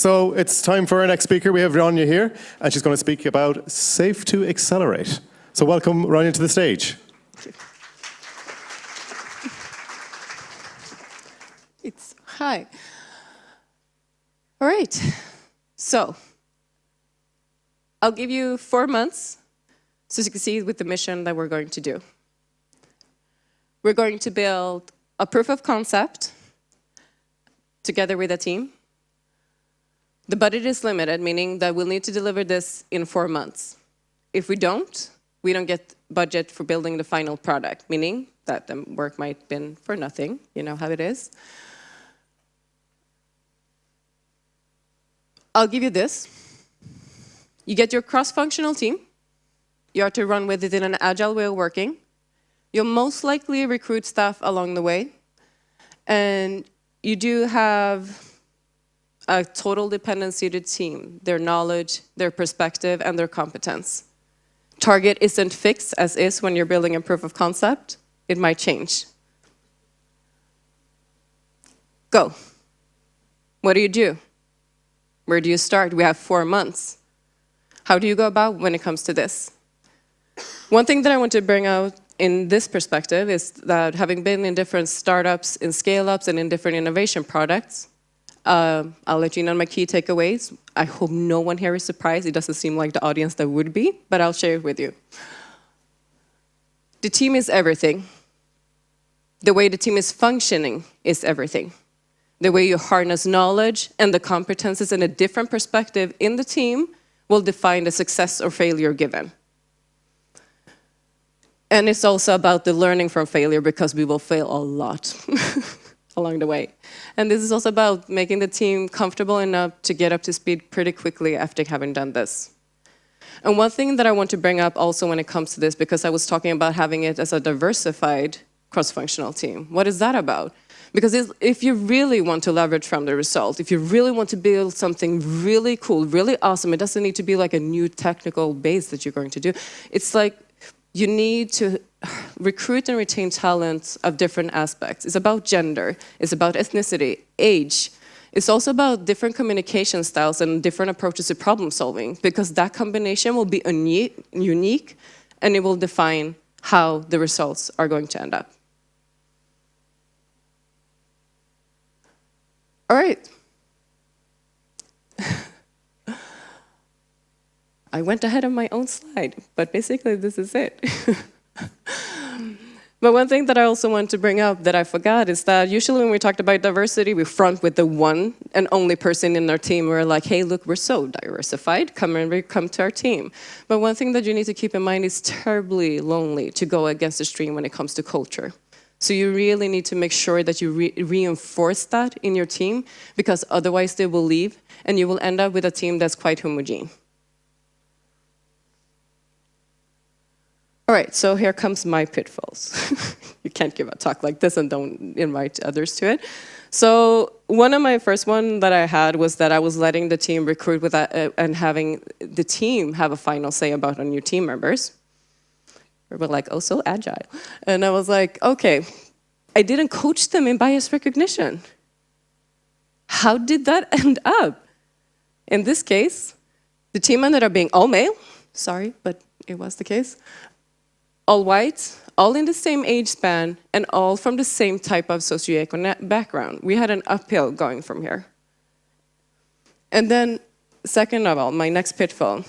so it's time for our next speaker. We have Rania here, and she's going to speak about Safe to Accelerate. So welcome Rania to the stage. Hi. All right. So I'll give you 4 months so you can see with the mission that we're going to do. We're going to build a proof of concept together with a team. The budget is limited, meaning that we'll need to deliver this in 4 months. If we don't get budget for building the final product, meaning that the work might have been for nothing. You know how it is. I'll give you this. You get your cross-functional team. You are to run with it in an agile way of working. You'll most likely recruit staff along the way. And you do have a total dependency to the team, their knowledge, their perspective, and their competence. Target isn't fixed as is when you're building a proof of concept. It might change. Go. What do you do? Where do you start? We have 4 months. How do you go about when it comes to this? One thing that I want to bring out in this perspective is that having been in different startups, in scale-ups, and in different innovation products, I'll let you know my key takeaways. I hope no one here is surprised. It doesn't seem like the audience that would be, but I'll share it with you. The team is everything. The way the team is functioning is everything. The way you harness knowledge and the competences in a different perspective in the team will define the success or failure given. And it's also about the learning from failure, because we will fail a lot along the way. And this is also about making the team comfortable enough to get up to speed pretty quickly after having done this. And one thing that I want to bring up also when it comes to this, because I was talking about having it as a diversified cross-functional team. What is that about? Because if you really want to leverage from the result, if you really want to build something really cool, really awesome, it doesn't need to be like a new technical base that you're going to do. It's like you need to recruit and retain talent of different aspects. It's about gender, it's about ethnicity, age. It's also about different communication styles and different approaches to problem solving, because that combination will be unique and it will define how the results are going to end up. All right. I went ahead of my own slide, but basically this is it. But one thing that I also want to bring up that I forgot is that usually when we talked about diversity, we front with the one and only person in our team. We're like, hey, look, we're so diversified. Come to our team. But one thing that you need to keep in mind is terribly lonely to go against the stream when it comes to culture. So you really need to make sure that you reinforce that in your team, because otherwise they will leave and you will end up with a team that's quite homogeneous. All right, so here comes my pitfalls. You can't give a talk like this and don't invite others to it. So one of my first one that I had was that I was letting the team recruit with that, and having the team have a final say about our new team members. We were like, oh, so agile. And I was like, okay, I didn't coach them in bias recognition. How did that end up? In this case, the team ended up being all male. Sorry, but it was the case. All white, all in the same age span, and all from the same type of socioeconomic background. We had an uphill going from here. And then, second of all, my next pitfall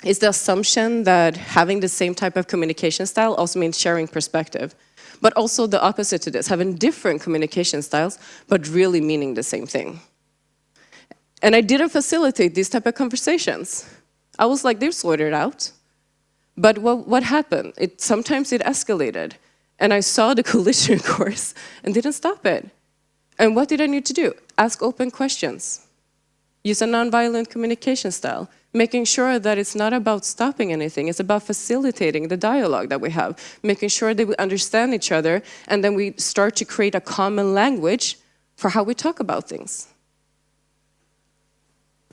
is the assumption that having the same type of communication style also means sharing perspective. But also the opposite to this, having different communication styles, but really meaning the same thing. And I didn't facilitate these type of conversations. I was like, they're sorted out. But what happened? Sometimes it escalated. And I saw the collision course and didn't stop it. And what did I need to do? Ask open questions. Use a nonviolent communication style. Making sure that it's not about stopping anything. It's about facilitating the dialogue that we have. Making sure that we understand each other. And then we start to create a common language for how we talk about things.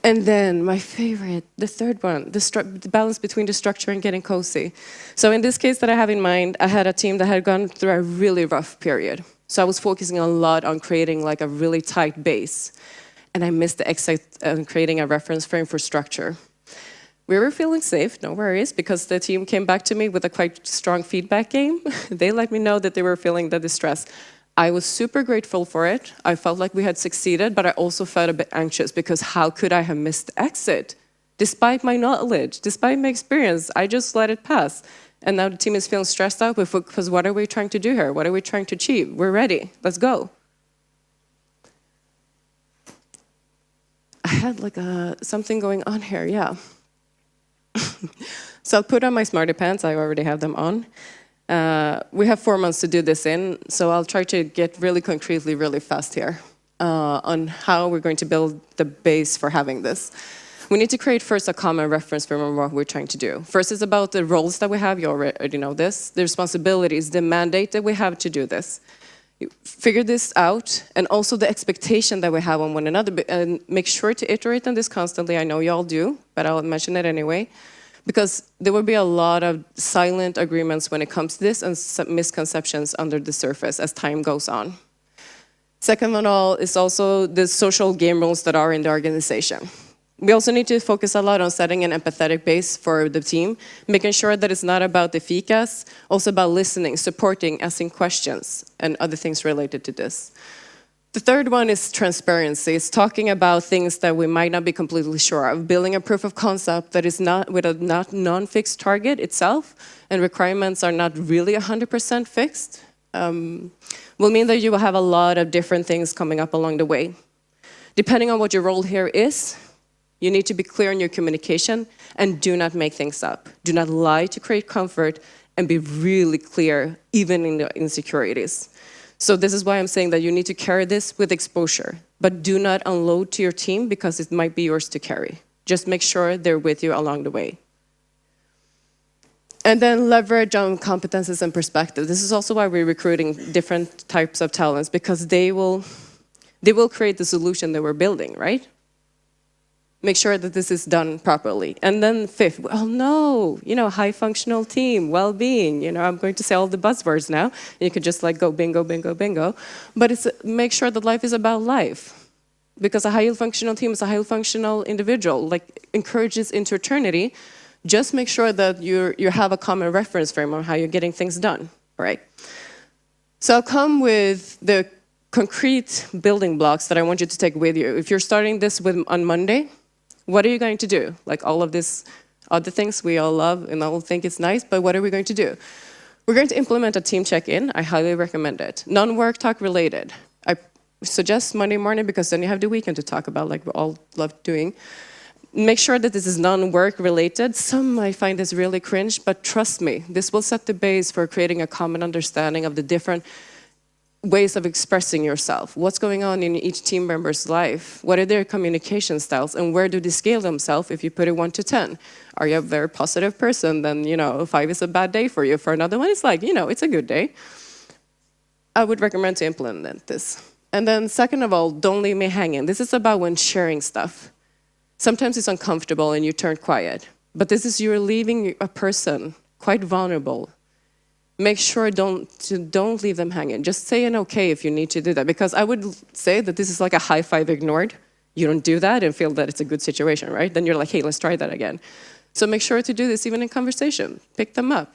And then my favorite, the third one, the balance between the structure and getting cozy. So in this case that I have in mind, I had a team that had gone through a really rough period. So I was focusing a lot on creating like a really tight base. and I missed the exit and creating a reference frame for structure. We were feeling safe, no worries, because the team came back to me with a quite strong feedback game. They let me know that they were feeling the distress. I was super grateful for it. I felt like we had succeeded, but I also felt a bit anxious because how could I have missed the exit? Despite my knowledge, despite my experience, I just let it pass. And now the team is feeling stressed out because what are we trying to do here? What are we trying to achieve? We're ready, let's go. I had like something going on here, yeah. So I'll put on my smarty pants, I already have them on. We have 4 months to do this in, so I'll try to get really concretely really fast here on how we're going to build the base for having this. We need to create first a common reference for what we're trying to do. First is about the roles that we have, you already know this, the responsibilities, the mandate that we have to do this. Figure this out, and also the expectation that we have on one another, and make sure to iterate on this constantly. I know you all do, but I'll mention it anyway, because there will be a lot of silent agreements when it comes to this and some misconceptions under the surface as time goes on. Second of all is also the social game rules that are in the organization. We also need to focus a lot on setting an empathetic base for the team, making sure that it's not about the ficas, also about listening, supporting, asking questions, and other things related to this. The third one is transparency. It's talking about things that we might not be completely sure of, building a proof of concept that is not with a non-fixed target itself, and requirements are not really 100% fixed, will mean that you will have a lot of different things coming up along the way. Depending on what your role here is, you need to be clear in your communication and do not make things up. Do not lie to create comfort and be really clear, even in the insecurities. So this is why I'm saying that you need to carry this with exposure, but do not unload to your team because it might be yours to carry. Just make sure they're with you along the way. And then leverage on competences and perspective. This is also why we're recruiting different types of talents, because they will create the solution that we're building, right? Make sure that this is done properly. And then fifth, well, no, high functional team, well-being, I'm going to say all the buzzwords now. You could just like go bingo, bingo, bingo. But make sure that life is about life. Because a highly functional team is a highly functional individual, like encourages into eternity. Just make sure that you have a common reference frame on how you're getting things done, all right? So I'll come with the concrete building blocks that I want you to take with you. If you're starting this on Monday, what are you going to do? Like all of these other things we all love and all think it's nice, but what are we going to do? We're going to implement a team check-in. I highly recommend it. Non-work talk related. I suggest Monday morning because then you have the weekend to talk about like we all love doing. Make sure that this is non-work related. Some might find this really cringe, but trust me, this will set the base for creating a common understanding of the different ways of expressing yourself. What's going on in each team member's life? What are their communication styles? And where do they scale themselves if you put it 1 to 10? Are you a very positive person? Then, 5 is a bad day for you. For another one, it's like, it's a good day. I would recommend to implement this. And then second of all, don't leave me hanging. This is about when sharing stuff. Sometimes it's uncomfortable and you turn quiet. But this is you're leaving a person quite vulnerable. Make sure don't leave them hanging. Just say an okay if you need to do that. Because I would say that this is like a high five ignored. You don't do that and feel that it's a good situation, right? Then you're like, hey, let's try that again. So make sure to do this even in conversation. Pick them up.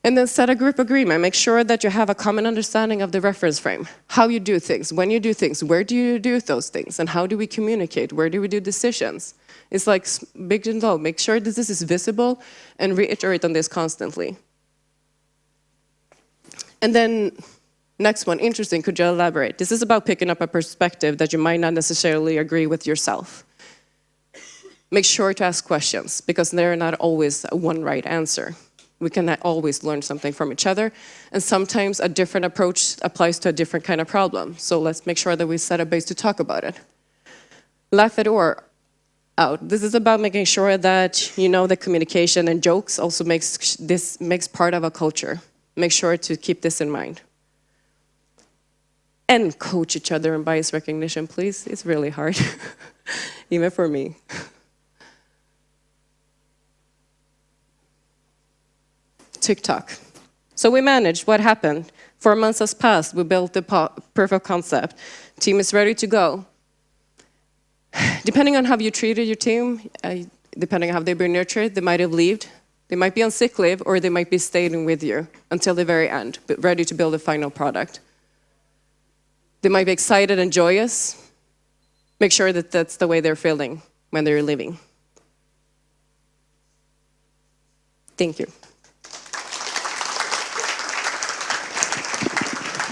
And then set a group agreement. Make sure that you have a common understanding of the reference frame. How you do things, when you do things, where do you do those things, and how do we communicate? Where do we do decisions? It's like big and low. Make sure that this is visible and reiterate on this constantly. And then next one, interesting, could you elaborate? This is about picking up a perspective that you might not necessarily agree with yourself. Make sure to ask questions, because there are not always one right answer. We cannot always learn something from each other, and sometimes a different approach applies to a different kind of problem. So let's make sure that we set a base to talk about it. Laugh it or out. This is about making sure that the communication and jokes also makes part of a culture. Make sure to keep this in mind. And coach each other in bias recognition, please. It's really hard, even for me. TikTok. So we managed. What happened? 4 months has passed. We built the proof of concept. Team is ready to go. depending on how you treated your team, depending on how they've been nurtured, they might have left. They might be on sick leave, or they might be staying with you until the very end, but ready to build a final product. They might be excited and joyous. Make sure that that's the way they're feeling when they're leaving. Thank you.